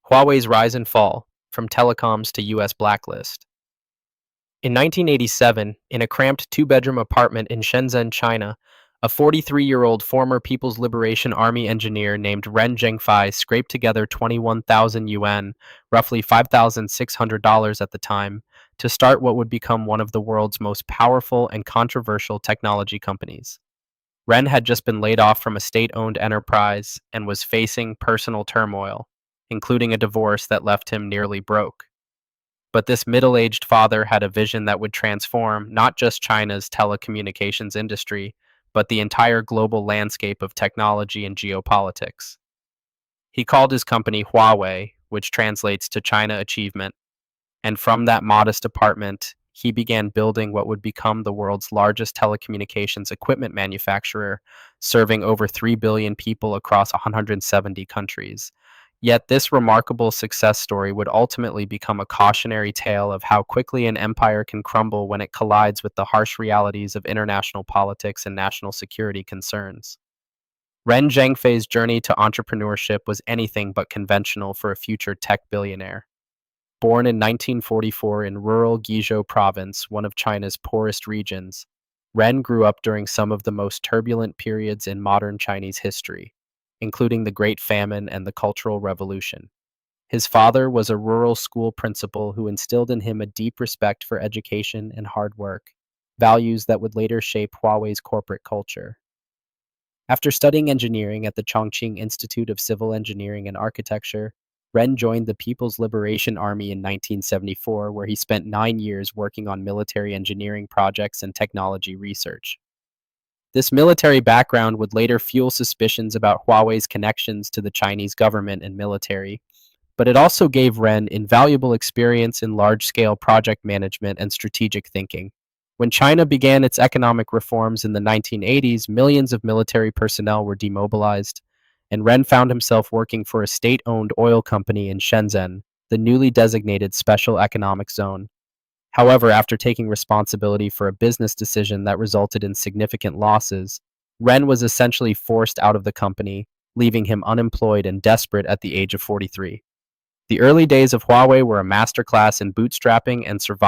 Huawei's rise and fall, from telecoms to US blacklist. In 1987, in a cramped two-bedroom apartment in Shenzhen, China, a 43-year-old former People's Liberation Army engineer named Ren Zhengfei scraped together 21,000 yuan, roughly $5,600 at the time, to start what would become one of the world's most powerful and controversial technology companies. Ren had just been laid off from a state-owned enterprise and was facing personal turmoil, including a divorce that left him nearly broke. But this middle-aged father had a vision that would transform not just China's telecommunications industry, but the entire global landscape of technology and geopolitics. He called his company Huawei, which translates to China Achievement, and from that modest apartment, he began building what would become the world's largest telecommunications equipment manufacturer, serving over 3 billion people across 170 countries. Yet this remarkable success story would ultimately become a cautionary tale of how quickly an empire can crumble when it collides with the harsh realities of international politics and national security concerns. Ren Zhengfei's journey to entrepreneurship was anything but conventional for a future tech billionaire. Born in 1944 in rural Guizhou province, one of China's poorest regions, Ren grew up during some of the most turbulent periods in modern Chinese history, including the Great Famine and the Cultural Revolution. His father was a rural school principal who instilled in him a deep respect for education and hard work, values that would later shape Huawei's corporate culture. After studying engineering at the Chongqing Institute of Civil Engineering and Architecture, Ren joined the People's Liberation Army in 1974, where he spent 9 years working on military engineering projects and technology research. This military background would later fuel suspicions about Huawei's connections to the Chinese government and military, but it also gave Ren invaluable experience in large-scale project management and strategic thinking. When China began its economic reforms in the 1980s, millions of military personnel were demobilized, and Ren found himself working for a state-owned oil company in Shenzhen, the newly designated Special Economic Zone. However, after taking responsibility for a business decision that resulted in significant losses, Ren was essentially forced out of the company, leaving him unemployed and desperate at the age of 43. The early days of Huawei were a masterclass in bootstrapping and survival.